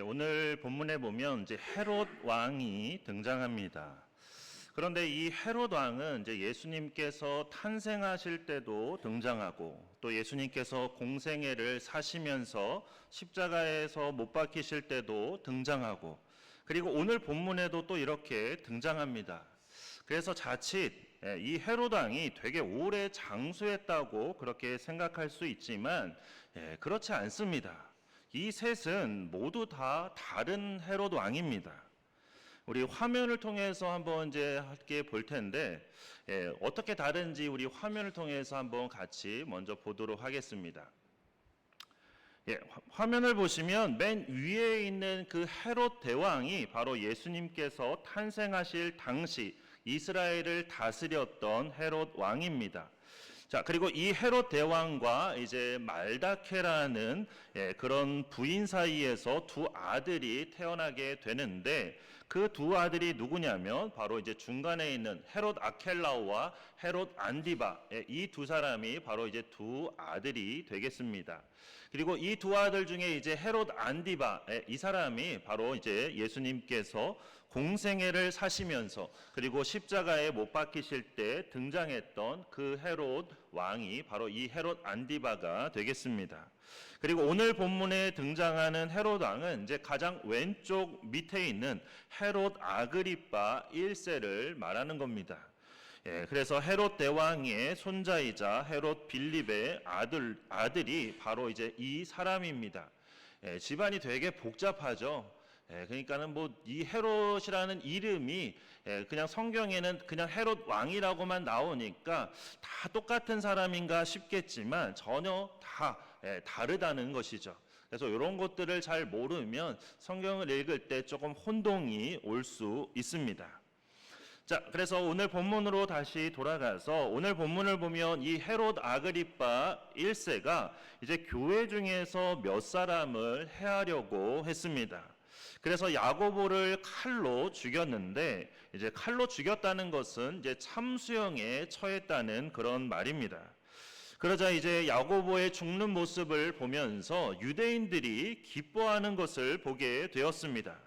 오늘 본문에 보면 이제 헤롯 왕이 등장합니다. 그런데 이 헤롯 왕은 이제 예수님께서 탄생하실 때도 등장하고 또 예수님께서 공생애를 사시면서 십자가에서 못 박히실 때도 등장하고 그리고 오늘 본문에도 또 이렇게 등장합니다. 그래서 자칫 이 헤롯 왕이 되게 오래 장수했다고 그렇게 생각할 수 있지만 그렇지 않습니다. 이 셋은 모두 다 다른 헤롯 왕입니다. 우리 화면을 통해서 한번 이제 함께 볼 텐데 어떻게 다른지 우리 화면을 통해서 한번 같이 먼저 보도록 하겠습니다. 화면을 보시면 맨 위에 있는 그 헤롯 대왕이 바로 예수님께서 탄생하실 당시 이스라엘을 다스렸던 헤롯 왕입니다. 자, 그리고 이 헤롯 대왕과 이제 말다케라는 그런 부인 사이에서 두 아들이 태어나게 되는데 그 두 아들이 누구냐면 바로 이제 중간에 있는 헤롯 아켈라오와 헤롯 안디바 이 두 사람이 바로 이제 두 아들이 되겠습니다. 그리고 이 두 아들 중에 이제 헤롯 안디바 이 사람이 바로 이제 예수님께서 공생애를 사시면서 그리고 십자가에 못 박히실 때 등장했던 그 헤롯 왕이 바로 이 헤롯 안디바가 되겠습니다. 그리고 오늘 본문에 등장하는 헤롯 왕은 이제 가장 왼쪽 밑에 있는 헤롯 아그리파 1세를 말하는 겁니다. 그래서 헤롯 대왕의 손자이자 헤롯 빌립의 아들이 바로 이제 이 사람입니다. 집안이 되게 복잡하죠. 그러니까는 뭐 이 헤롯이라는 이름이 그냥 성경에는 그냥 헤롯 왕이라고만 나오니까 다 똑같은 사람인가 싶겠지만 전혀 다 다르다는 것이죠. 그래서 이런 것들을 잘 모르면 성경을 읽을 때 조금 혼동이 올 수 있습니다. 자, 그래서 오늘 본문으로 다시 돌아가서 오늘 본문을 보면 이 헤롯 아그리파 1세가 이제 교회 중에서 몇 사람을 해하려고 했습니다. 그래서 야고보를 칼로 죽였는데 이제 칼로 죽였다는 것은 이제 참수형에 처했다는 그런 말입니다. 그러자 이제 야고보의 죽는 모습을 보면서 유대인들이 기뻐하는 것을 보게 되었습니다.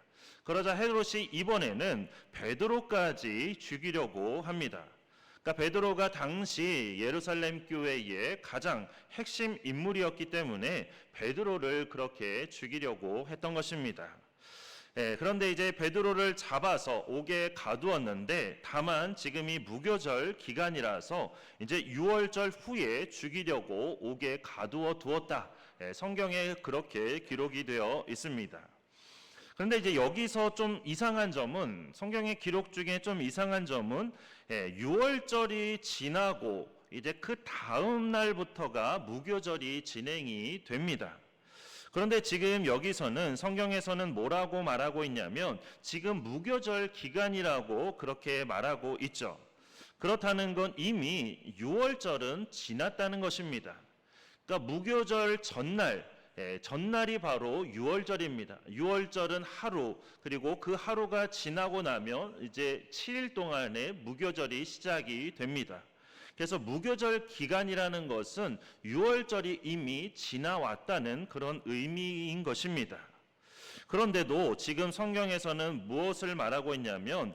그러자 헤롯이 이번에는 베드로까지 죽이려고 합니다. 그러니까 베드로가 당시 예루살렘 교회의 가장 핵심 인물이었기 때문에 베드로를 그렇게 죽이려고 했던 것입니다. 그런데 이제 베드로를 잡아서 옥에 가두었는데 다만 지금이 무교절 기간이라서 이제 유월절 후에 죽이려고 옥에 가두어 두었다. 성경에 그렇게 기록이 되어 있습니다. 그런데 이제 여기서 좀 이상한 점은 성경의 기록 중에 좀 이상한 점은 6월절이 지나고 이제 그 다음 날부터가 무교절이 진행이 됩니다. 그런데 지금 여기서는 성경에서는 뭐라고 말하고 있냐면 지금 무교절 기간이라고 그렇게 말하고 있죠. 그렇다는 건 이미 6월절은 지났다는 것입니다. 그러니까 무교절 전날이 바로 6월절입니다. 6월절은 하루, 그리고 그 하루가 지나고 나면 이제 7일 동안의 무교절이 시작이 됩니다. 그래서 무교절 기간이라는 것은 6월절이 이미 지나왔다는 그런 의미인 것입니다. 그런데도 지금 성경에서는 무엇을 말하고 있냐면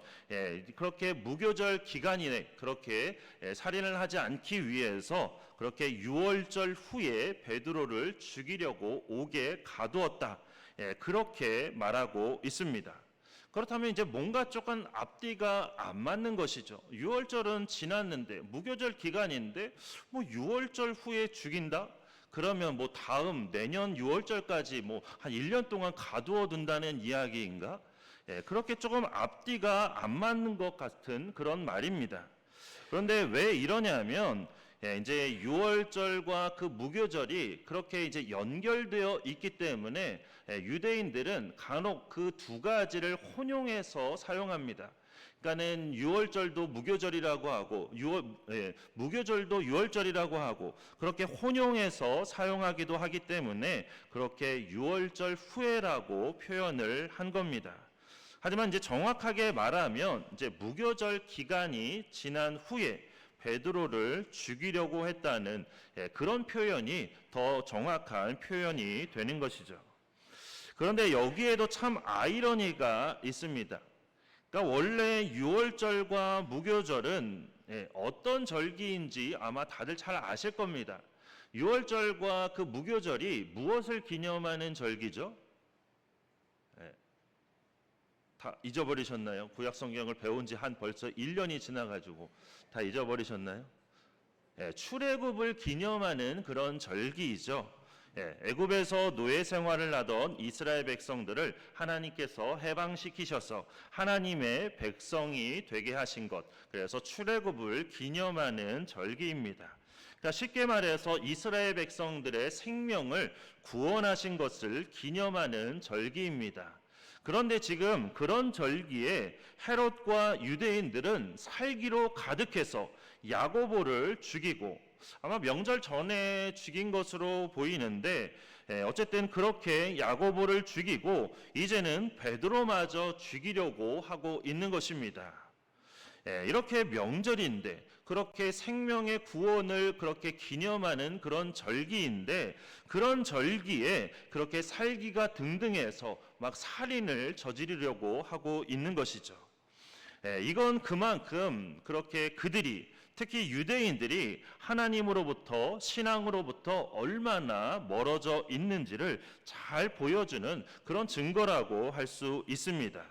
그렇게 무교절 기간이네 그렇게 살인을 하지 않기 위해서 그렇게 6월절 후에 베드로를 죽이려고 옥에 가두었다. 그렇게 말하고 있습니다. 그렇다면 이제 뭔가 조금 앞뒤가 안 맞는 것이죠. 6월절은 지났는데 무교절 기간인데 뭐 6월절 후에 죽인다? 그러면 뭐 다음 내년 6월절까지 뭐 한 1년 동안 가두어 둔다는 이야기인가? 그렇게 조금 앞뒤가 안 맞는 것 같은 그런 말입니다. 그런데 왜 이러냐면 이제 6월절과 그 무교절이 그렇게 이제 연결되어 있기 때문에 유대인들은 간혹 그 두 가지를 혼용해서 사용합니다. 그러니까는 6월절도 무교절이라고 하고 무교절도 6월절이라고 하고 그렇게 혼용해서 사용하기도 하기 때문에 그렇게 6월절 후에라고 표현을 한 겁니다. 하지만 이제 정확하게 말하면 이제 무교절 기간이 지난 후에 베드로를 죽이려고 했다는 그런 표현이 더 정확한 표현이 되는 것이죠. 그런데 여기에도 참 아이러니가 있습니다. 그러니까 원래 유월절과 무교절은 어떤 절기인지 아마 다들 잘 아실 겁니다. 유월절과 그 무교절이 무엇을 기념하는 절기죠? 다 잊어버리셨나요? 구약 성경을 배운 지 한 벌써 1년이 지나가지고 다 잊어버리셨나요? 출애굽을 기념하는 그런 절기이죠. 애굽에서 노예 생활을 하던 이스라엘 백성들을 하나님께서 해방시키셔서 하나님의 백성이 되게 하신 것, 그래서 출애굽을 기념하는 절기입니다. 그러니까 쉽게 말해서 이스라엘 백성들의 생명을 구원하신 것을 기념하는 절기입니다. 그런데 지금 그런 절기에 헤롯과 유대인들은 살기로 가득해서 야고보를 죽이고, 아마 명절 전에 죽인 것으로 보이는데 어쨌든 그렇게 야고보를 죽이고 이제는 베드로마저 죽이려고 하고 있는 것입니다. 이렇게 명절인데, 그렇게 생명의 구원을 그렇게 기념하는 그런 절기인데, 그런 절기에 그렇게 살기가 등등해서 막 살인을 저지르려고 하고 있는 것이죠. 이건 그만큼 그렇게 그들이, 특히 유대인들이 하나님으로부터, 신앙으로부터 얼마나 멀어져 있는지를 잘 보여주는 그런 증거라고 할 수 있습니다.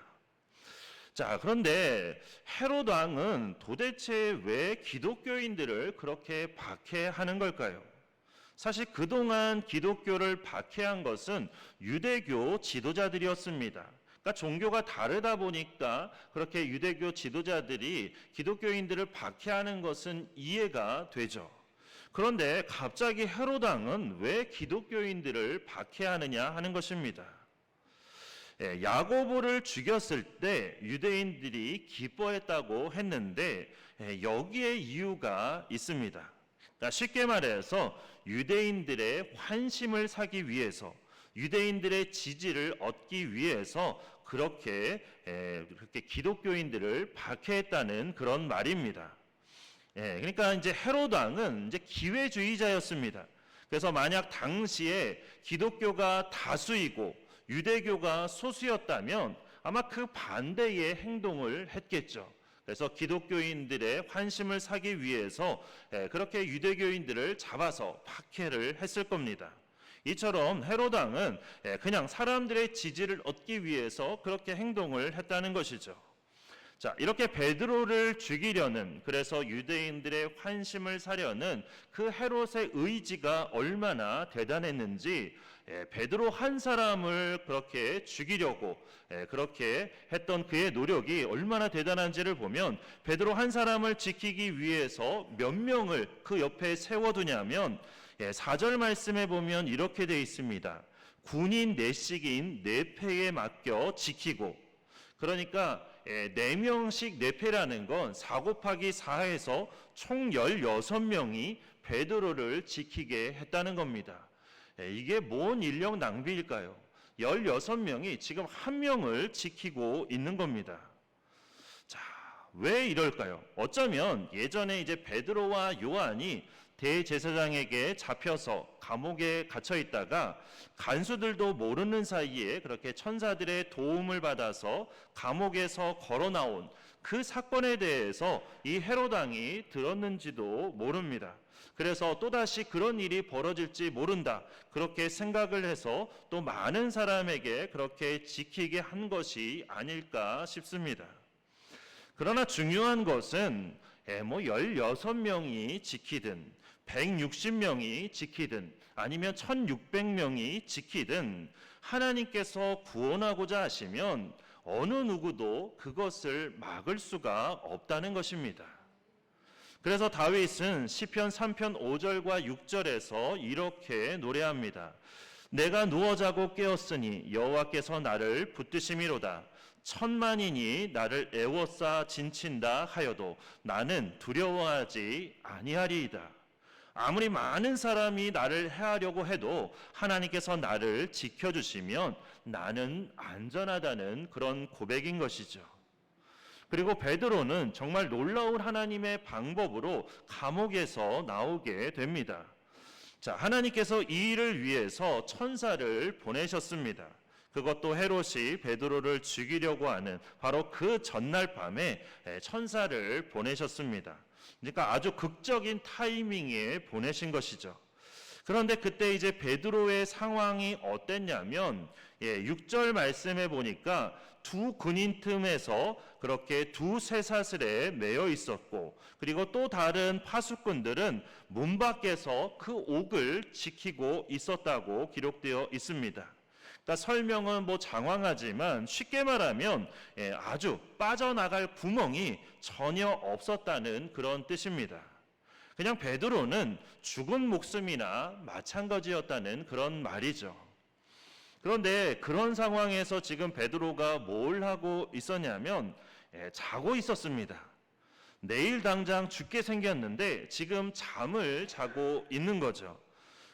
자, 그런데 헤롯 왕은 도대체 왜 기독교인들을 그렇게 박해하는 걸까요? 사실 그동안 기독교를 박해한 것은 유대교 지도자들이었습니다. 그러니까 종교가 다르다 보니까 그렇게 유대교 지도자들이 기독교인들을 박해하는 것은 이해가 되죠. 그런데 갑자기 헤롯 왕은 왜 기독교인들을 박해하느냐 하는 것입니다. 야고보를 죽였을 때 유대인들이 기뻐했다고 했는데 여기에 이유가 있습니다. 그러니까 쉽게 말해서 유대인들의 환심을 사기 위해서, 유대인들의 지지를 얻기 위해서 그렇게 기독교인들을 박해했다는 그런 말입니다. 그러니까 이제 헤롯 왕은 이제 기회주의자였습니다. 그래서 만약 당시에 기독교가 다수이고 유대교가 소수였다면 아마 그 반대의 행동을 했겠죠. 그래서 기독교인들의 환심을 사기 위해서 그렇게 유대교인들을 잡아서 박해를 했을 겁니다. 이처럼 헤롯 왕은 그냥 사람들의 지지를 얻기 위해서 그렇게 행동을 했다는 것이죠. 자, 이렇게 베드로를 죽이려는, 그래서 유대인들의 환심을 사려는 그 헤롯의 의지가 얼마나 대단했는지, 베드로 한 사람을 그렇게 죽이려고 그렇게 했던 그의 노력이 얼마나 대단한지를 보면, 베드로 한 사람을 지키기 위해서 몇 명을 그 옆에 세워두냐면 4절 말씀에 보면 이렇게 되어 있습니다. 군인 4씩인 4패에 맡겨 지키고, 그러니까 4명씩 4패라는 건 4 곱하기 4에서 총 16명이 베드로를 지키게 했다는 겁니다. 이게 뭔 인력 낭비일까요? 16명이 지금 한 명을 지키고 있는 겁니다. 자, 왜 이럴까요? 어쩌면 예전에 이제 베드로와 요한이 대제사장에게 잡혀서 감옥에 갇혀 있다가 간수들도 모르는 사이에 그렇게 천사들의 도움을 받아서 감옥에서 걸어 나온 그 사건에 대해서 이 헤롯 왕이 들었는지도 모릅니다. 그래서 또다시 그런 일이 벌어질지 모른다, 그렇게 생각을 해서 또 많은 사람에게 그렇게 지키게 한 것이 아닐까 싶습니다. 그러나 중요한 것은 16명이 지키든 160명이 지키든 아니면 1600명이 지키든 하나님께서 구원하고자 하시면 어느 누구도 그것을 막을 수가 없다는 것입니다. 그래서 다윗은 시편 3편 5절과 6절에서 이렇게 노래합니다. 내가 누워 자고 깨었으니 여호와께서 나를 붙드심이로다. 천만인이 나를 애워싸 진친다 하여도 나는 두려워하지 아니하리이다. 아무리 많은 사람이 나를 해하려고 해도 하나님께서 나를 지켜주시면 나는 안전하다는 그런 고백인 것이죠. 그리고 베드로는 정말 놀라운 하나님의 방법으로 감옥에서 나오게 됩니다. 자, 하나님께서 이 일을 위해서 천사를 보내셨습니다. 그것도 헤롯이 베드로를 죽이려고 하는 바로 그 전날 밤에 천사를 보내셨습니다. 그러니까 아주 극적인 타이밍에 보내신 것이죠. 그런데 그때 이제 베드로의 상황이 어땠냐면 6절 말씀에 보니까 두 군인 틈에서 그렇게 두 쇠사슬에 매여 있었고, 그리고 또 다른 파수꾼들은 문 밖에서 그 옥을 지키고 있었다고 기록되어 있습니다. 그러니까 설명은 장황하지만 쉽게 말하면 아주 빠져나갈 구멍이 전혀 없었다는 그런 뜻입니다. 그냥 베드로는 죽은 목숨이나 마찬가지였다는 그런 말이죠. 그런데 그런 상황에서 지금 베드로가 뭘 하고 있었냐면 자고 있었습니다. 내일 당장 죽게 생겼는데 지금 잠을 자고 있는 거죠.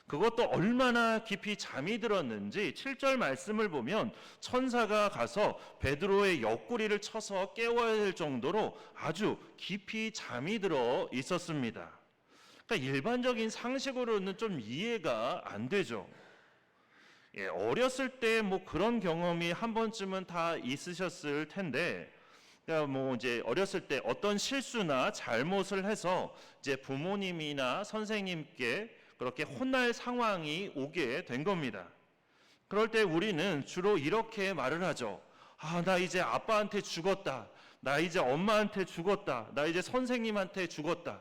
그것도 얼마나 깊이 잠이 들었는지 7절 말씀을 보면 천사가 가서 베드로의 옆구리를 쳐서 깨워야 될 정도로 아주 깊이 잠이 들어 있었습니다. 그러니까 일반적인 상식으로는 좀 이해가 안 되죠. 어렸을 때 그런 경험이 한 번쯤은 다 있으셨을 텐데, 그러니까 이제 어렸을 때 어떤 실수나 잘못을 해서 이제 부모님이나 선생님께 그렇게 혼날 상황이 오게 된 겁니다. 그럴 때 우리는 주로 이렇게 말을 하죠. 나 이제 아빠한테 죽었다. 나 이제 엄마한테 죽었다. 나 이제 선생님한테 죽었다.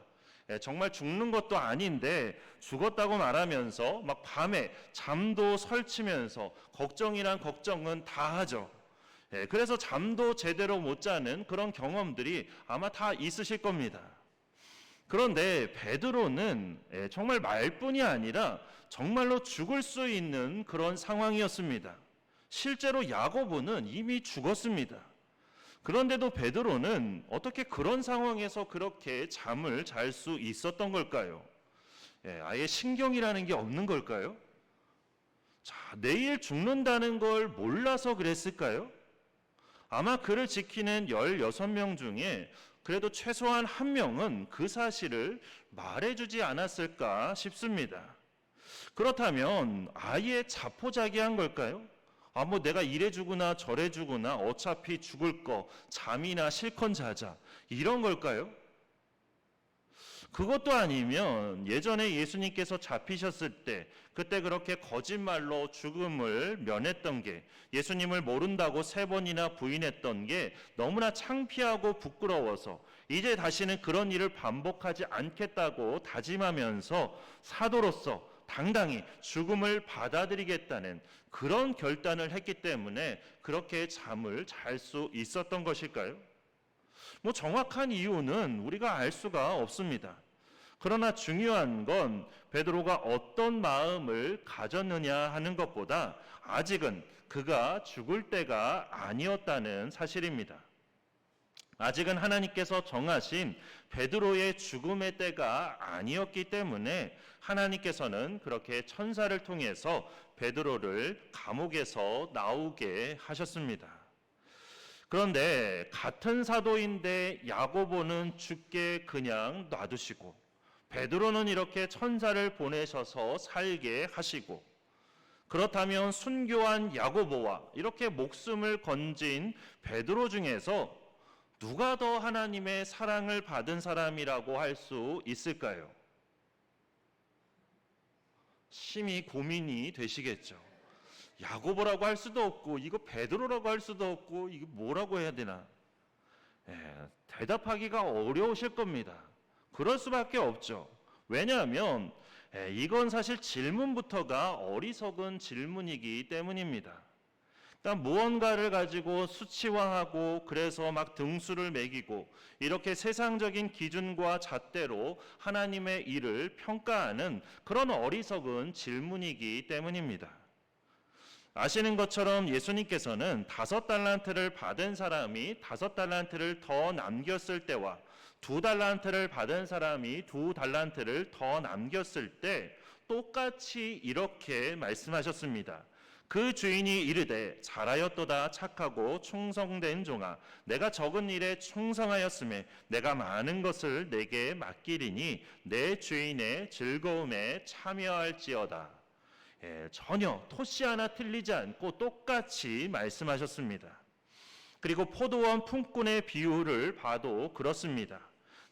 정말 죽는 것도 아닌데 죽었다고 말하면서 막 밤에 잠도 설치면서 걱정이란 걱정은 다 하죠. 그래서 잠도 제대로 못 자는 그런 경험들이 아마 다 있으실 겁니다. 그런데 베드로는 정말 말뿐이 아니라 정말로 죽을 수 있는 그런 상황이었습니다. 실제로 야고보는 이미 죽었습니다. 그런데도 베드로는 어떻게 그런 상황에서 그렇게 잠을 잘 수 있었던 걸까요? 아예 신경이라는 게 없는 걸까요? 내일 죽는다는 걸 몰라서 그랬을까요? 아마 그를 지키는 16명 중에 그래도 최소한 한 명은 그 사실을 말해주지 않았을까 싶습니다. 그렇다면 아예 자포자기한 걸까요? 내가 이래 주구나 저래 주구나 어차피 죽을 거 잠이나 실컷 자자 이런 걸까요? 그것도 아니면 예전에 예수님께서 잡히셨을 때 그때 그렇게 거짓말로 죽음을 면했던 게, 예수님을 모른다고 3번이나 부인했던 게 너무나 창피하고 부끄러워서 이제 다시는 그런 일을 반복하지 않겠다고 다짐하면서 사도로서 당당히 죽음을 받아들이겠다는 그런 결단을 했기 때문에 그렇게 잠을 잘 수 있었던 것일까요? 정확한 이유는 우리가 알 수가 없습니다. 그러나 중요한 건 베드로가 어떤 마음을 가졌느냐 하는 것보다 아직은 그가 죽을 때가 아니었다는 사실입니다. 아직은 하나님께서 정하신 베드로의 죽음의 때가 아니었기 때문에 하나님께서는 그렇게 천사를 통해서 베드로를 감옥에서 나오게 하셨습니다. 그런데 같은 사도인데 야고보는 죽게 그냥 놔두시고 베드로는 이렇게 천사를 보내셔서 살게 하시고, 그렇다면 순교한 야고보와 이렇게 목숨을 건진 베드로 중에서 누가 더 하나님의 사랑을 받은 사람이라고 할 수 있을까요? 심히 고민이 되시겠죠. 야고보라고 할 수도 없고 이거 베드로라고 할 수도 없고 이거 뭐라고 해야 되나? 대답하기가 어려우실 겁니다. 그럴 수밖에 없죠. 왜냐하면 이건 사실 질문부터가 어리석은 질문이기 때문입니다. 그러니까 무언가를 가지고 수치화하고 그래서 막 등수를 매기고 이렇게 세상적인 기준과 잣대로 하나님의 일을 평가하는 그런 어리석은 질문이기 때문입니다. 아시는 것처럼 예수님께서는 5달란트를 받은 사람이 5달란트를 더 남겼을 때와 2달란트를 받은 사람이 2달란트를 더 남겼을 때 똑같이 이렇게 말씀하셨습니다. 그 주인이 이르되 잘하였도다 착하고 충성된 종아, 내가 적은 일에 충성하였음에 내가 많은 것을 내게 맡기리니 내 주인의 즐거움에 참여할지어다. 전혀 토시 하나 틀리지 않고 똑같이 말씀하셨습니다. 그리고 포도원 품꾼의 비유를 봐도 그렇습니다.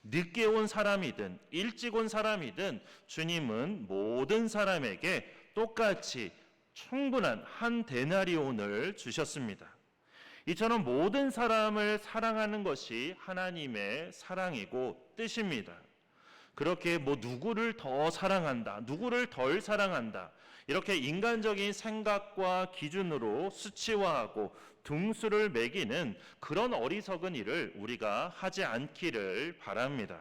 늦게 온 사람이든 일찍 온 사람이든 주님은 모든 사람에게 똑같이 충분한 한 데나리온을 주셨습니다. 이처럼 모든 사람을 사랑하는 것이 하나님의 사랑이고 뜻입니다. 그렇게 누구를 더 사랑한다, 누구를 덜 사랑한다, 이렇게 인간적인 생각과 기준으로 수치화하고 등수를 매기는 그런 어리석은 일을 우리가 하지 않기를 바랍니다.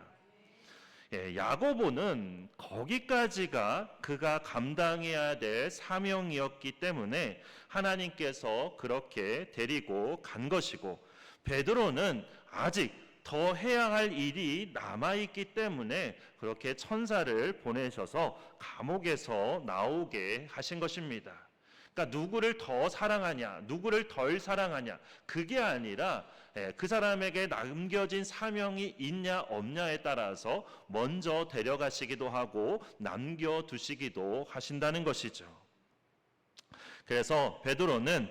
야고보는 거기까지가 그가 감당해야 될 사명이었기 때문에 하나님께서 그렇게 데리고 간 것이고, 베드로는 아직 더 해야 할 일이 남아있기 때문에 그렇게 천사를 보내셔서 감옥에서 나오게 하신 것입니다. 그러니까 누구를 더 사랑하냐, 누구를 덜 사랑하냐, 그게 아니라 그 사람에게 남겨진 사명이 있냐 없냐에 따라서 먼저 데려가시기도 하고 남겨두시기도 하신다는 것이죠. 그래서 베드로는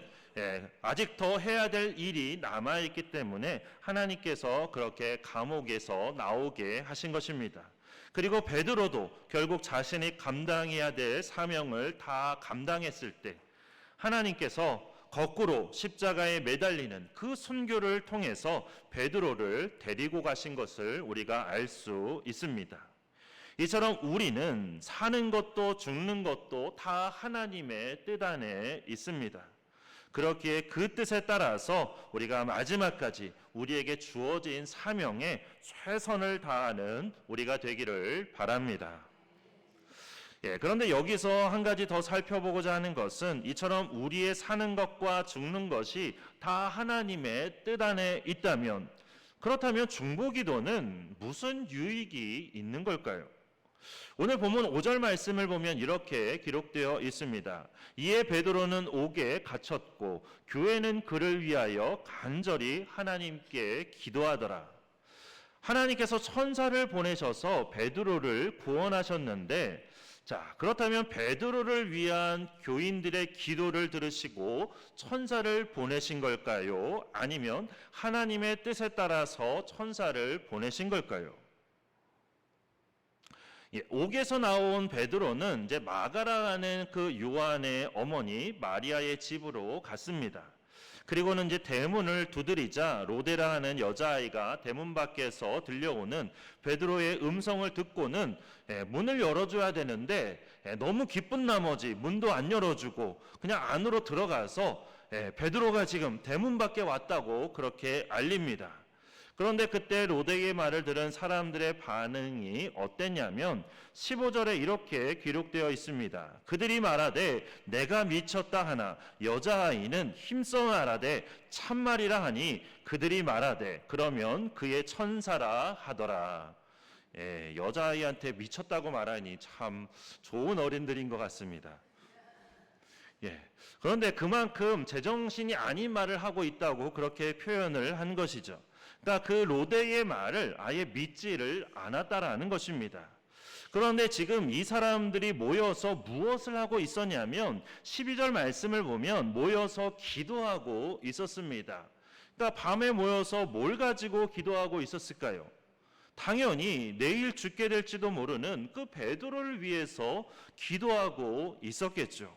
아직 더 해야 될 일이 남아있기 때문에 하나님께서 그렇게 감옥에서 나오게 하신 것입니다. 그리고 베드로도 결국 자신이 감당해야 될 사명을 다 감당했을 때 하나님께서 거꾸로 십자가에 매달리는 그 순교를 통해서 베드로를 데리고 가신 것을 우리가 알 수 있습니다. 이처럼 우리는 사는 것도 죽는 것도 다 하나님의 뜻 안에 있습니다. 그렇기에 그 뜻에 따라서 우리가 마지막까지 우리에게 주어진 사명에 최선을 다하는 우리가 되기를 바랍니다. 그런데 여기서 한 가지 더 살펴보고자 하는 것은 이처럼 우리의 사는 것과 죽는 것이 다 하나님의 뜻 안에 있다면, 그렇다면 중보기도는 무슨 유익이 있는 걸까요? 오늘 본문 5절 말씀을 보면 이렇게 기록되어 있습니다. 이에 베드로는 옥에 갇혔고 교회는 그를 위하여 간절히 하나님께 기도하더라. 하나님께서 천사를 보내셔서 베드로를 구원하셨는데, 자, 그렇다면 베드로를 위한 교인들의 기도를 들으시고 천사를 보내신 걸까요? 아니면 하나님의 뜻에 따라서 천사를 보내신 걸까요? 옥에서 나온 베드로는 이제 마가라는 그 요한의 어머니 마리아의 집으로 갔습니다. 그리고는 이제 대문을 두드리자 로데라 하는 여자아이가 대문 밖에서 들려오는 베드로의 음성을 듣고는 문을 열어줘야 되는데 너무 기쁜 나머지 문도 안 열어주고 그냥 안으로 들어가서 베드로가 지금 대문 밖에 왔다고 그렇게 알립니다. 그런데 그때 로데의 말을 들은 사람들의 반응이 어땠냐면 15절에 이렇게 기록되어 있습니다. 그들이 말하되 내가 미쳤다 하나 여자아이는 힘써 말하되 참말이라 하니 그들이 말하되 그러면 그의 천사라 하더라. 여자아이한테 미쳤다고 말하니 참 좋은 어른들인 것 같습니다. 그런데 그만큼 제정신이 아닌 말을 하고 있다고 그렇게 표현을 한 것이죠. 그러니까 그 로데의 말을 아예 믿지를 않았다라는 것입니다. 그런데 지금 이 사람들이 모여서 무엇을 하고 있었냐면 12절 말씀을 보면 모여서 기도하고 있었습니다. 그러니까 밤에 모여서 뭘 가지고 기도하고 있었을까요? 당연히 내일 죽게 될지도 모르는 그 베드로를 위해서 기도하고 있었겠죠.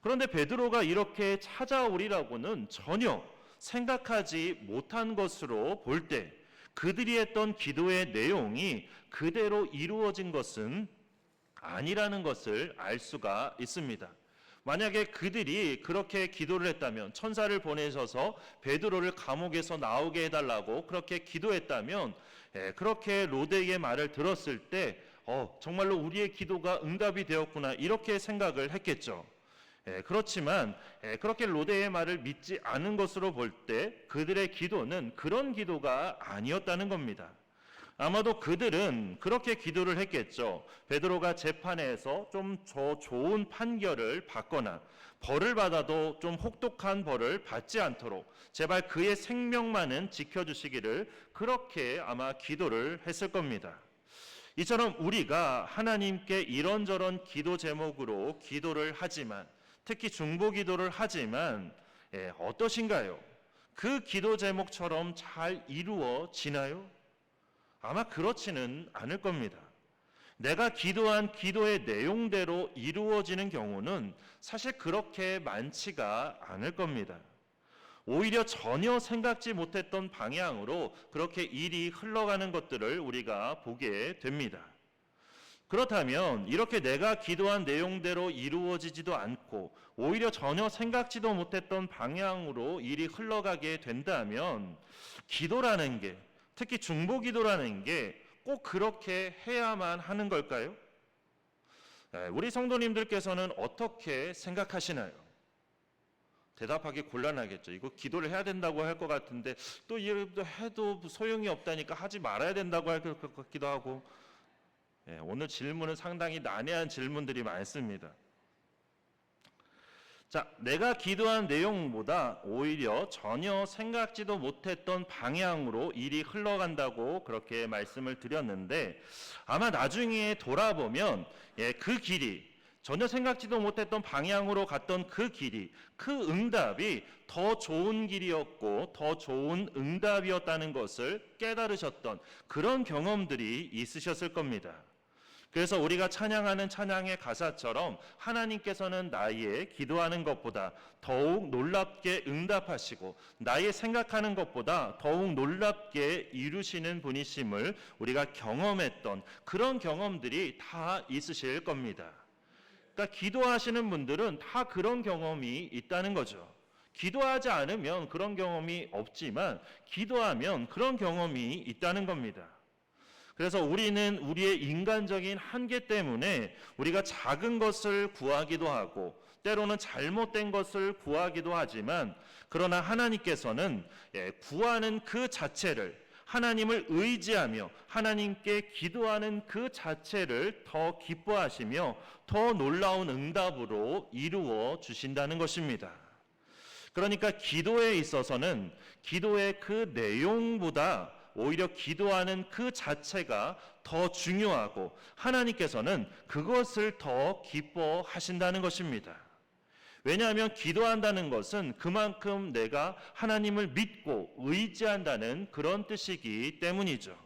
그런데 베드로가 이렇게 찾아오리라고는 전혀 생각하지 못한 것으로 볼 때 그들이 했던 기도의 내용이 그대로 이루어진 것은 아니라는 것을 알 수가 있습니다. 만약에 그들이 그렇게 기도를 했다면, 천사를 보내셔서 베드로를 감옥에서 나오게 해달라고 그렇게 기도했다면, 그렇게 로데의 말을 들었을 때 정말로 우리의 기도가 응답이 되었구나 이렇게 생각을 했겠죠. 그렇지만 그렇게 로데의 말을 믿지 않은 것으로 볼 때 그들의 기도는 그런 기도가 아니었다는 겁니다. 아마도 그들은 그렇게 기도를 했겠죠. 베드로가 재판에서 좀 더 좋은 판결을 받거나 벌을 받아도 좀 혹독한 벌을 받지 않도록 제발 그의 생명만은 지켜주시기를 그렇게 아마 기도를 했을 겁니다. 이처럼 우리가 하나님께 이런저런 기도 제목으로 기도를 하지만, 특히 중보 기도를 하지만 어떠신가요? 그 기도 제목처럼 잘 이루어지나요? 아마 그렇지는 않을 겁니다. 내가 기도한 기도의 내용대로 이루어지는 경우는 사실 그렇게 많지가 않을 겁니다. 오히려 전혀 생각지 못했던 방향으로 그렇게 일이 흘러가는 것들을 우리가 보게 됩니다. 그렇다면 이렇게 내가 기도한 내용대로 이루어지지도 않고 오히려 전혀 생각지도 못했던 방향으로 일이 흘러가게 된다면 기도라는 게, 특히 중보 기도라는 게 꼭 그렇게 해야만 하는 걸까요? 우리 성도님들께서는 어떻게 생각하시나요? 대답하기 곤란하겠죠. 이거 기도를 해야 된다고 할 것 같은데 또 이래도 해도 소용이 없다니까 하지 말아야 된다고 할 것 같기도 하고, 오늘 질문은 상당히 난해한 질문들이 많습니다. 자, 내가 기도한 내용보다 오히려 전혀 생각지도 못했던 방향으로 일이 흘러간다고 그렇게 말씀을 드렸는데, 아마 나중에 돌아보면 그 길이, 전혀 생각지도 못했던 방향으로 갔던 그 길이, 그 응답이 더 좋은 길이었고 더 좋은 응답이었다는 것을 깨달으셨던 그런 경험들이 있으셨을 겁니다. 그래서 우리가 찬양하는 찬양의 가사처럼 하나님께서는 나의 기도하는 것보다 더욱 놀랍게 응답하시고 나의 생각하는 것보다 더욱 놀랍게 이루시는 분이심을 우리가 경험했던 그런 경험들이 다 있으실 겁니다. 그러니까 기도하시는 분들은 다 그런 경험이 있다는 거죠. 기도하지 않으면 그런 경험이 없지만 기도하면 그런 경험이 있다는 겁니다. 그래서 우리는 우리의 인간적인 한계 때문에 우리가 작은 것을 구하기도 하고 때로는 잘못된 것을 구하기도 하지만, 그러나 하나님께서는 구하는 그 자체를, 하나님을 의지하며 하나님께 기도하는 그 자체를 더 기뻐하시며 더 놀라운 응답으로 이루어 주신다는 것입니다. 그러니까 기도에 있어서는 기도의 그 내용보다 오히려 기도하는 그 자체가 더 중요하고 하나님께서는 그것을 더 기뻐하신다는 것입니다. 왜냐하면 기도한다는 것은 그만큼 내가 하나님을 믿고 의지한다는 그런 뜻이기 때문이죠.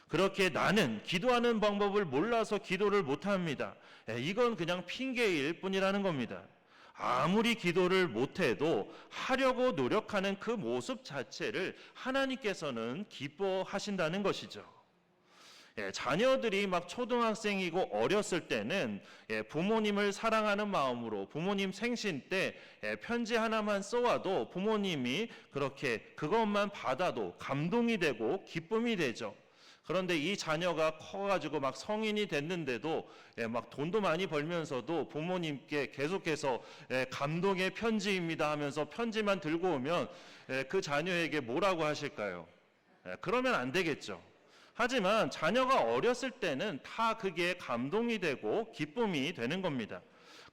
그렇게 나는 기도하는 방법을 몰라서 기도를 못합니다. 이건 그냥 핑계일 뿐이라는 겁니다. 아무리 기도를 못해도 하려고 노력하는 그 모습 자체를 하나님께서는 기뻐하신다는 것이죠. 자녀들이 막 초등학생이고 어렸을 때는 부모님을 사랑하는 마음으로 부모님 생신 때 편지 하나만 써와도 부모님이 그렇게 그것만 받아도 감동이 되고 기쁨이 되죠. 그런데 이 자녀가 커가지고 막 성인이 됐는데도 막 돈도 많이 벌면서도 부모님께 계속해서 감동의 편지입니다 하면서 편지만 들고 오면 그 자녀에게 뭐라고 하실까요? 그러면 안 되겠죠. 하지만 자녀가 어렸을 때는 다 그게 감동이 되고 기쁨이 되는 겁니다.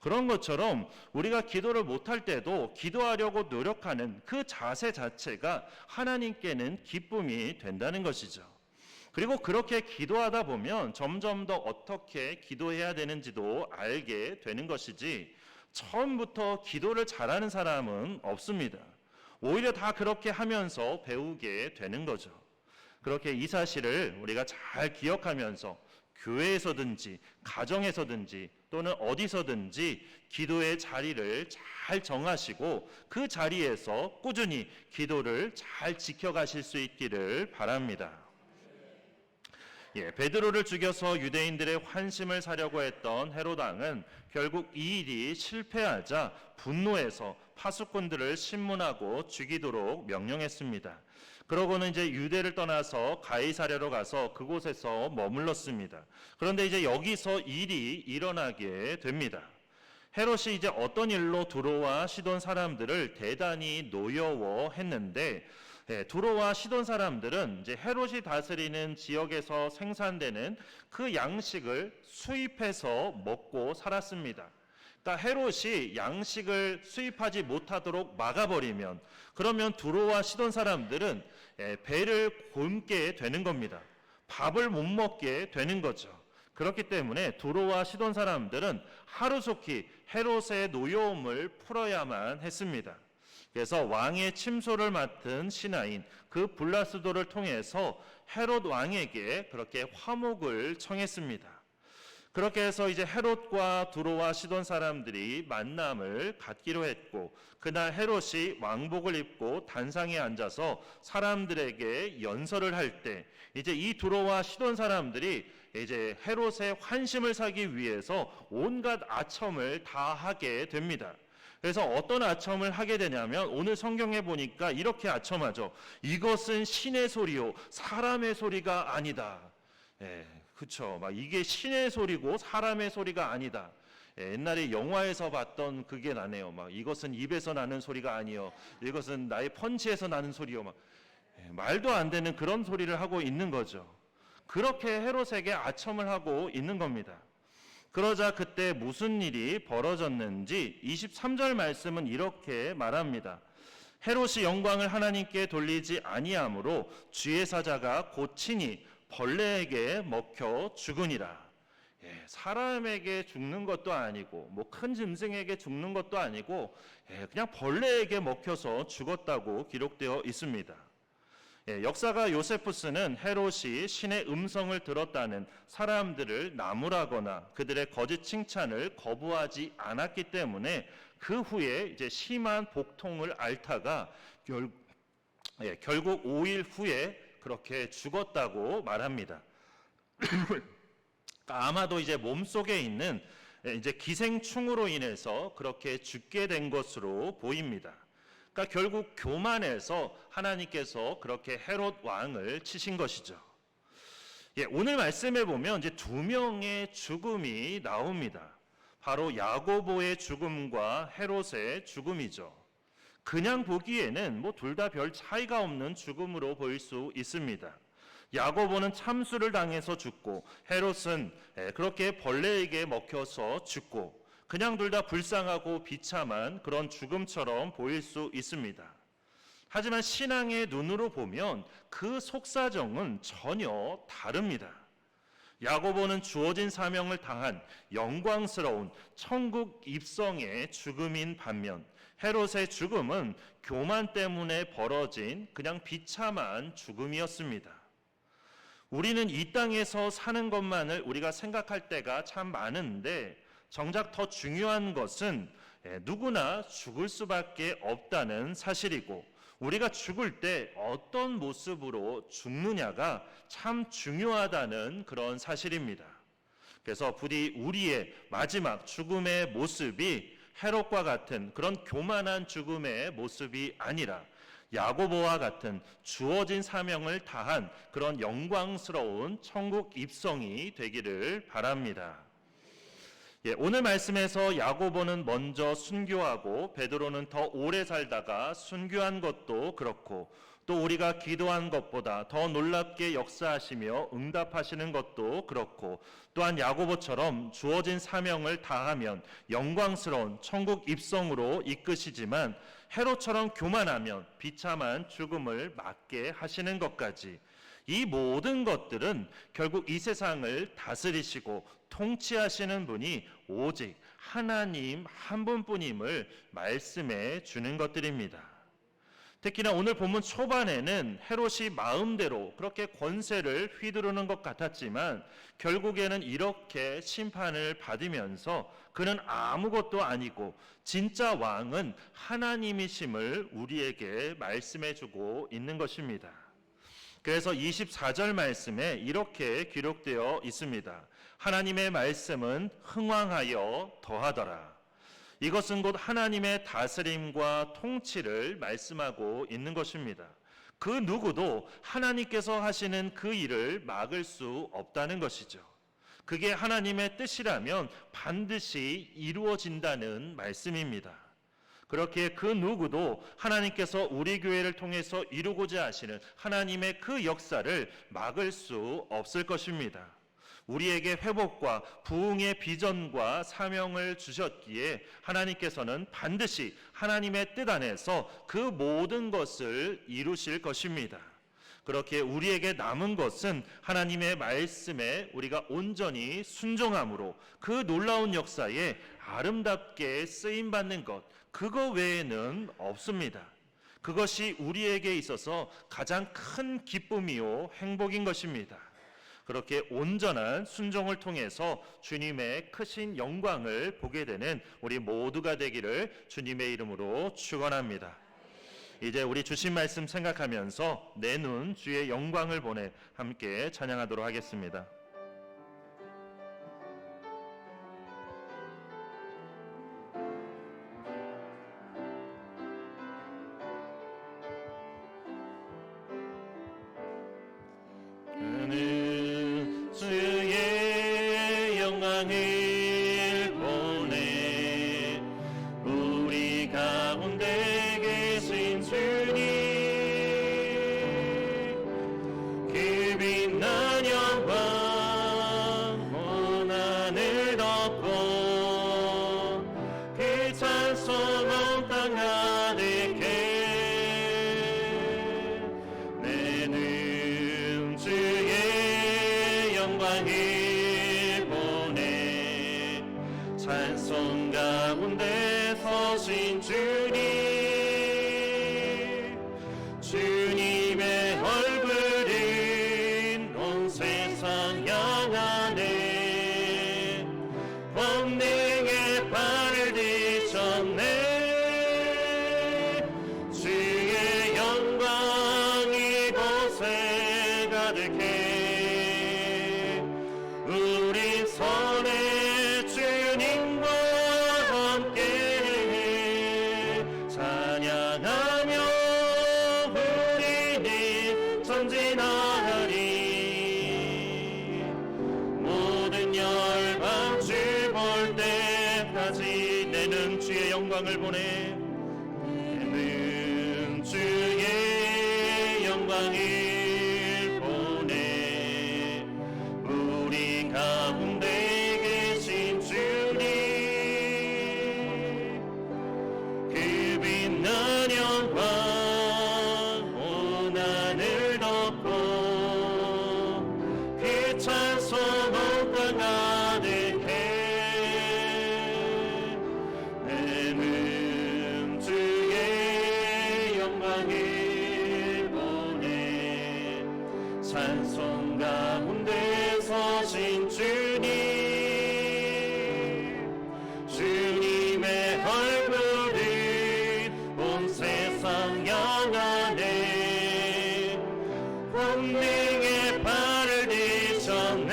그런 것처럼 우리가 기도를 못할 때도 기도하려고 노력하는 그 자세 자체가 하나님께는 기쁨이 된다는 것이죠. 그리고 그렇게 기도하다 보면 점점 더 어떻게 기도해야 되는지도 알게 되는 것이지, 처음부터 기도를 잘하는 사람은 없습니다. 오히려 다 그렇게 하면서 배우게 되는 거죠. 그렇게 이 사실을 우리가 잘 기억하면서 교회에서든지 가정에서든지 또는 어디서든지 기도의 자리를 잘 정하시고 그 자리에서 꾸준히 기도를 잘 지켜가실 수 있기를 바랍니다. 베드로를 죽여서 유대인들의 환심을 사려고 했던 헤롯 왕은 결국 이 일이 실패하자 분노해서 파수꾼들을 신문하고 죽이도록 명령했습니다. 그러고는 이제 유대를 떠나서 가이사랴로 가서 그곳에서 머물렀습니다. 그런데 이제 여기서 일이 일어나게 됩니다. 헤롯이 이제 어떤 일로 두로와 시돈 사람들을 대단히 노여워했는데, 두로와 시돈 사람들은 이제 헤롯이 다스리는 지역에서 생산되는 그 양식을 수입해서 먹고 살았습니다. 그러니까 헤롯이 양식을 수입하지 못하도록 막아버리면 그러면 두로와 시돈 사람들은 배를 곪게 되는 겁니다. 밥을 못 먹게 되는 거죠. 그렇기 때문에 두로와 시돈 사람들은 하루속히 헤롯의 노여움을 풀어야만 했습니다. 그래서 왕의 침소를 맡은 신하인 그 블라스도를 통해서 헤롯 왕에게 그렇게 화목을 청했습니다. 그렇게 해서 이제 헤롯과 두로와 시돈 사람들이 만남을 갖기로 했고, 그날 헤롯이 왕복을 입고 단상에 앉아서 사람들에게 연설을 할 때 이제 이 두로와 시돈 사람들이 이제 헤롯의 환심을 사기 위해서 온갖 아첨을 다 하게 됩니다. 그래서 어떤 아첨을 하게 되냐면 오늘 성경에 보니까 이렇게 아첨하죠. 이것은 신의 소리요 사람의 소리가 아니다. 그렇죠. 막 이게 신의 소리고 사람의 소리가 아니다. 옛날에 영화에서 봤던 그게 나네요. 막 이것은 입에서 나는 소리가 아니요. 이것은 나의 펀치에서 나는 소리요. 막 말도 안 되는 그런 소리를 하고 있는 거죠. 그렇게 헤롯에게 아첨을 하고 있는 겁니다. 그러자 그때 무슨 일이 벌어졌는지 23절 말씀은 이렇게 말합니다. 헤롯이 영광을 하나님께 돌리지 아니하므로 주의 사자가 곧 친히 벌레에게 먹혀 죽으니라. 사람에게 죽는 것도 아니고 뭐 큰 짐승에게 죽는 것도 아니고 그냥 벌레에게 먹혀서 죽었다고 기록되어 있습니다. 역사가 요세푸스는 헤롯이 신의 음성을 들었다는 사람들을 나무라거나 그들의 거짓 칭찬을 거부하지 않았기 때문에 그 후에 이제 심한 복통을 앓다가 결국 5일 후에 그렇게 죽었다고 말합니다. 아마도 이제 몸속에 있는 이제 기생충으로 인해서 그렇게 죽게 된 것으로 보입니다. 그러니까 결국 교만해서 하나님께서 그렇게 헤롯 왕을 치신 것이죠. 오늘 말씀에 보면 이제 두 명의 죽음이 나옵니다. 바로 야고보의 죽음과 헤롯의 죽음이죠. 그냥 보기에는 뭐 둘 다 별 차이가 없는 죽음으로 보일 수 있습니다. 야고보는 참수를 당해서 죽고 헤롯은 그렇게 벌레에게 먹혀서 죽고 그냥 둘 다 불쌍하고 비참한 그런 죽음처럼 보일 수 있습니다. 하지만 신앙의 눈으로 보면 그 속사정은 전혀 다릅니다. 야고보는 주어진 사명을 당한 영광스러운 천국 입성의 죽음인 반면 헤롯의 죽음은 교만 때문에 벌어진 그냥 비참한 죽음이었습니다. 우리는 이 땅에서 사는 것만을 우리가 생각할 때가 참 많은데 정작 더 중요한 것은 누구나 죽을 수밖에 없다는 사실이고 우리가 죽을 때 어떤 모습으로 죽느냐가 참 중요하다는 그런 사실입니다. 그래서 부디 우리의 마지막 죽음의 모습이 헤롯과 같은 그런 교만한 죽음의 모습이 아니라 야고보와 같은 주어진 사명을 다한 그런 영광스러운 천국 입성이 되기를 바랍니다. 오늘 말씀에서 야고보는 먼저 순교하고 베드로는 더 오래 살다가 순교한 것도 그렇고 또 우리가 기도한 것보다 더 놀랍게 역사하시며 응답하시는 것도 그렇고 또한 야고보처럼 주어진 사명을 다하면 영광스러운 천국 입성으로 이끄시지만 헤롯처럼 교만하면 비참한 죽음을 맞게 하시는 것까지 이 모든 것들은 결국 이 세상을 다스리시고 통치하시는 분이 오직 하나님 한 분뿐임을 말씀해 주는 것들입니다. 특히나 오늘 본문 초반에는 헤롯이 마음대로 그렇게 권세를 휘두르는 것 같았지만 결국에는 이렇게 심판을 받으면서 그는 아무것도 아니고 진짜 왕은 하나님이심을 우리에게 말씀해 주고 있는 것입니다. 그래서 24절 말씀에 이렇게 기록되어 있습니다. 하나님의 말씀은 흥왕하여 더하더라. 이것은 곧 하나님의 다스림과 통치를 말씀하고 있는 것입니다. 그 누구도 하나님께서 하시는 그 일을 막을 수 없다는 것이죠. 그게 하나님의 뜻이라면 반드시 이루어진다는 말씀입니다. 그렇게 그 누구도 하나님께서 우리 교회를 통해서 이루고자 하시는 하나님의 그 역사를 막을 수 없을 것입니다. 우리에게 회복과 부흥의 비전과 사명을 주셨기에 하나님께서는 반드시 하나님의 뜻 안에서 그 모든 것을 이루실 것입니다. 그렇게 우리에게 남은 것은 하나님의 말씀에 우리가 온전히 순종함으로 그 놀라운 역사에 아름답게 쓰임받는 것, 그거 외에는 없습니다. 그것이 우리에게 있어서 가장 큰 기쁨이요 행복인 것입니다. 그렇게 온전한 순종을 통해서 주님의 크신 영광을 보게 되는 우리 모두가 되기를 주님의 이름으로 축원합니다. 이제 우리 주신 말씀 생각하면서 내 눈 주의 영광을 보내 함께 찬양하도록 하겠습니다. 그는 주의 영광을 보내 우리 가운데 계신 주님 그 빛난 영광 온 하늘 덮고 그 찬송 온 땅 가득해 내는 주의 영광을 보내 찬송 가운데 서신 주님 주님의 얼굴은 온 세상 향하네 권능의 발을 디쳤네 주의 영광 이곳에 가득해 우리 손에 주님과 함께 찬양하며 우리는 전진하리 모든 열방 주 볼 때까지 내는 주의 영광을 보내 내는 주의 영광을 보내 우리 가운데 계신 주님 그 빛난 영광 온 하늘 덮고 그 찬송 온 땅 가득해 내는 주의 영광을 보내 찬송 가운데 서신 주님 주님의 얼굴은 온 세상 향하네 권능의 발을 디쳤네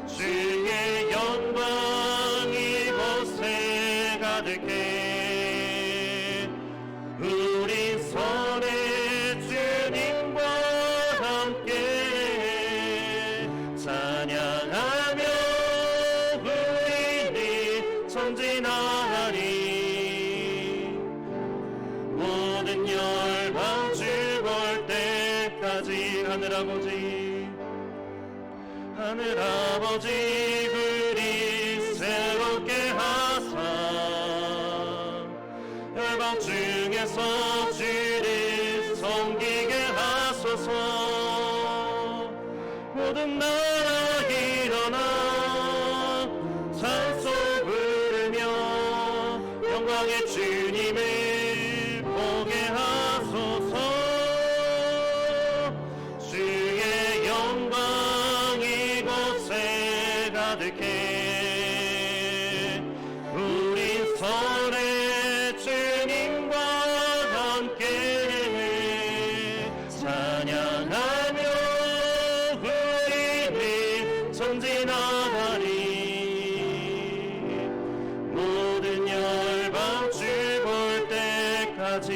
주의 영광 이곳에 가득해 우리 손에 주님과 함께 찬양하며 우리는 전진하리 모든 열방 주 볼 때까지 하늘 아버지 우리 새롭게 하사 열방 중에서 주를 섬기게 하소서 모든 나라 일어나 찬송 부르며 영광의 주님을 보게 하소서 주의 영광 이곳에 가득해 우리 손에 주님과 함께 찬양하며 우리는 전진하리 모든 열방 주 볼 때까지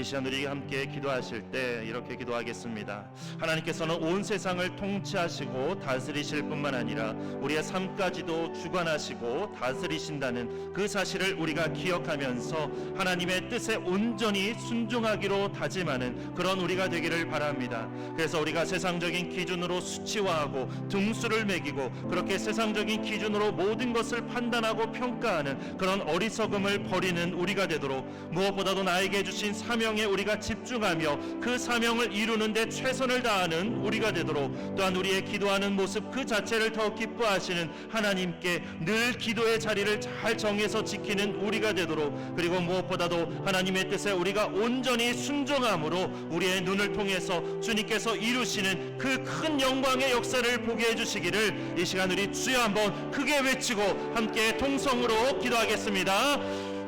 이 시간 우리 함께 기도하실 때 이렇게 기도하겠습니다. 하나님께서는 온 세상을 통치하시고 다스리실 뿐만 아니라 우리의 삶까지도 주관하시고 다스리신다는 그 사실을 우리가 기억하면서 하나님의 뜻에 온전히 순종하기로 다짐하는 그런 우리가 되기를 바랍니다. 그래서 우리가 세상적인 기준으로 수치화하고 등수를 매기고 그렇게 세상적인 기준으로 모든 것을 판단하고 평가하는 그런 어리석음을 버리는 우리가 되도록, 무엇보다도 나에게 주신 사명에 우리가 집중하며 그 사명을 이루는 데 최선을 다하는 우리가 되도록, 또한 우리의 기도하는 모습 그 자체를 더 기뻐하시는 하나님께 늘 기도의 자리를 잘 정해서 지키는 우리가 되도록, 그리고 무엇보다도 하나님의 뜻에 우리가 온전히 순종함으로 우리의 눈을 통해서 주님께서 이루시는 그 큰 영광의 역사를 보게 해주시기를 이 시간 우리 주여 한번 크게 외치고 함께 통성으로 기도하겠습니다.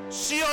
주여!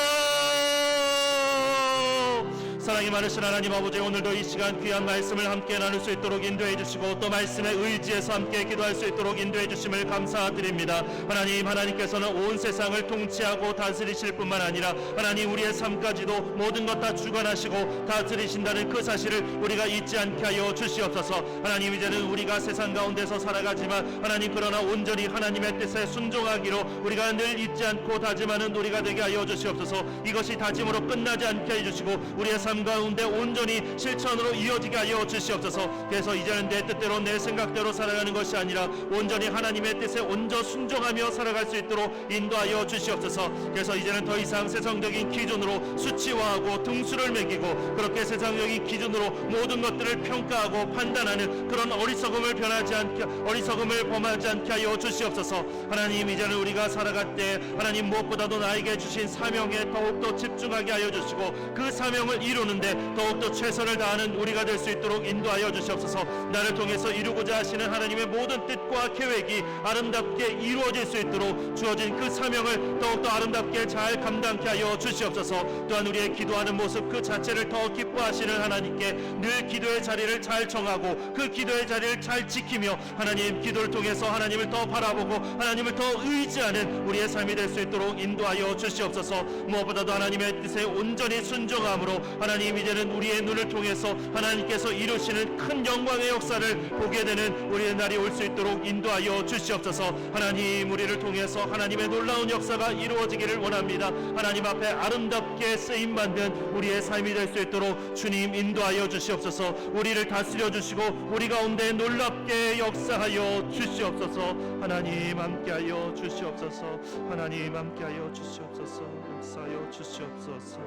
사랑이 많으신 하나님 아버지, 오늘도 이 시간 귀한 말씀을 함께 나눌 수 있도록 인도해 주시고 또 말씀에 의지해서 함께 기도할 수 있도록 인도해 주심을 감사드립니다. 하나님, 하나님께서는 온 세상을 통치하고 다스리실 뿐만 아니라 하나님 우리의 삶까지도 모든 것 다 주관하시고 다스리신다는 그 사실을 우리가 잊지 않게 하여 주시옵소서. 하나님, 이제는 우리가 세상 가운데서 살아가지만 하나님 그러나 온전히 하나님의 뜻에 순종하기로 우리가 늘 잊지 않고 다짐하는 우리가 되게 하여 주시옵소서. 이것이 다짐으로 끝나지 않게 해주시고 우리의 삶 가운데 온전히 실천으로 이어지게 하여 주시옵소서. 그래서 이제는 내 뜻대로 내 생각대로 살아가는 것이 아니라 온전히 하나님의 뜻에 온전 순종하며 살아갈 수 있도록 인도하여 주시옵소서. 그래서 이제는 더 이상 세상적인 기준으로 수치화하고 등수를 매기고 그렇게 세상적인 기준으로 모든 것들을 평가하고 판단하는 그런 어리석음을 범하지 않게 하여 주시옵소서. 하나님, 이제는 우리가 살아갈 때 하나님 무엇보다도 나에게 주신 사명에 더욱더 집중하게 하여 주시고 그 사명을 이루는데 더욱더 최선을 다하는 우리가 될 수 있도록 인도하여 주시옵소서. 나를 통해서 이루고자 하시는 하나님의 모든 뜻과 계획이 아름답게 이루어질 수 있도록 주어진 그 사명을 더욱더 아름답게 잘 감당케 하여 주시옵소서. 또한 우리의 기도하는 모습 그 자체를 더 기뻐하시는 하나님께 늘 기도의 자리를 잘 정하고 그 기도의 자리를 잘 지키며 하나님 기도를 통해서 하나님을 더 바라보고 하나님을 더 의지하는 우리의 삶이 될 수 있도록 인도하여 주시옵소서. 무엇보다도 하나님의 뜻에 온전히 순종함으로 하나님, 이제는 우리의 눈을 통해서 하나님께서 이루시는 큰 영광의 역사를 보게 되는 우리의 날이 올 수 있도록 인도하여 주시옵소서. 하나님, 우리를 통해서 하나님의 놀라운 역사가 이루어지기를 원합니다. 하나님 앞에 아름답게 쓰임받는 우리의 삶이 될 수 있도록 주님 인도하여 주시옵소서. 우리를 다스려 주시고 우리 가운데 놀랍게 역사하여 주시옵소서. 하나님 함께하여 주시옵소서. 하나님 함께하여 주시옵소서. 역사하여 주시옵소서.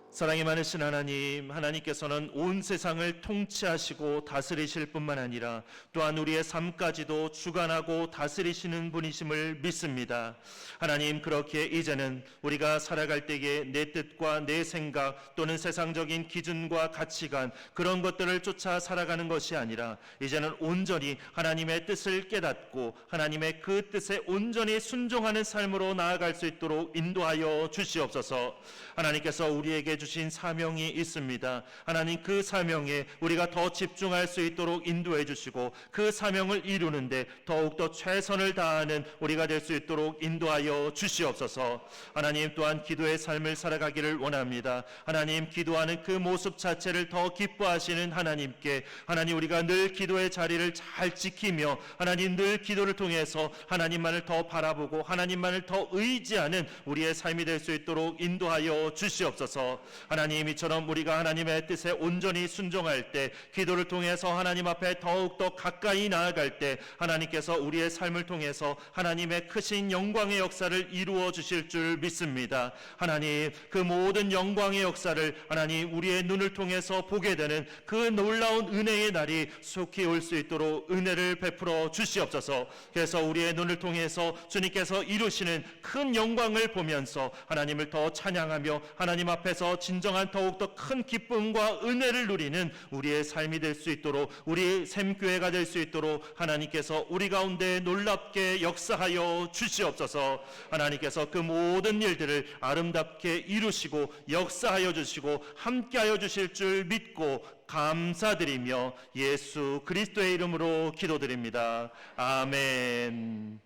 사랑이 많으신 하나님, 하나님께서는 온 세상을 통치하시고 다스리실 뿐만 아니라 또한 우리의 삶까지도 주관하고 다스리시는 분이심을 믿습니다. 하나님, 그렇게 이제는 우리가 살아갈 때에 내 뜻과 내 생각 또는 세상적인 기준과 가치관 그런 것들을 쫓아 살아가는 것이 아니라 이제는 온전히 하나님의 뜻을 깨닫고 하나님의 그 뜻에 온전히 순종하는 삶으로 나아갈 수 있도록 인도하여 주시옵소서. 하나님께서 우리에게 주신 사명이 있습니다. 하나님, 그 사명에 우리가 더 집중할 수 있도록 인도해 주시고 그 사명을 이루는데 더욱더 최선을 다하는 우리가 될 수 있도록 인도하여 주시옵소서. 하나님, 또한 기도의 삶을 살아가기를 원합니다. 하나님, 기도하는 그 모습 자체를 더 기뻐하시는 하나님께 하나님, 우리가 늘 기도의 자리를 잘 지키며 하나님 늘 기도를 통해서 하나님만을 더 바라보고 하나님만을 더 의지하는 우리의 삶이 될 수 있도록 인도하여 주시옵소서. 하나님, 이처럼 우리가 하나님의 뜻에 온전히 순종할 때 기도를 통해서 하나님 앞에 더욱더 가까이 나아갈 때 하나님께서 우리의 삶을 통해서 하나님의 크신 영광의 역사를 이루어 주실 줄 믿습니다. 하나님, 그 모든 영광의 역사를 하나님 우리의 눈을 통해서 보게 되는 그 놀라운 은혜의 날이 속히 올 수 있도록 은혜를 베풀어 주시옵소서. 그래서 우리의 눈을 통해서 주님께서 이루시는 큰 영광을 보면서 하나님을 더 찬양하며 하나님 앞에서 진정한 더욱더 큰 기쁨과 은혜를 누리는 우리의 삶이 될 수 있도록, 우리의 샘교회가 될 수 있도록 하나님께서 우리 가운데 놀랍게 역사하여 주시옵소서. 하나님께서 그 모든 일들을 아름답게 이루시고 역사하여 주시고 함께하여 주실 줄 믿고 감사드리며 예수 그리스도의 이름으로 기도드립니다. 아멘.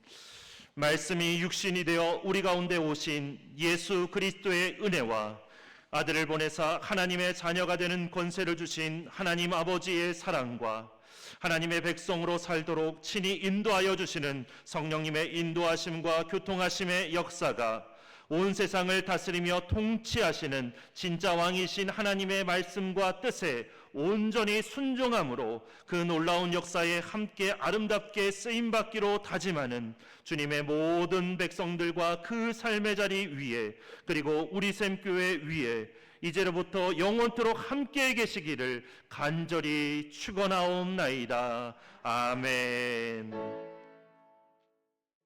말씀이 육신이 되어 우리 가운데 오신 예수 그리스도의 은혜와 아들을 보내사 하나님의 자녀가 되는 권세를 주신 하나님 아버지의 사랑과 하나님의 백성으로 살도록 친히 인도하여 주시는 성령님의 인도하심과 교통하심의 역사가 온 세상을 다스리며 통치하시는 진짜 왕이신 하나님의 말씀과 뜻에 온전히 순종함으로 그 놀라운 역사에 함께 아름답게 쓰임받기로 다짐하는 주님의 모든 백성들과 그 삶의 자리 위에, 그리고 우리 샘교회 위에 이제로부터 영원토록 함께 계시기를 간절히 축원하옵나이다. 아멘.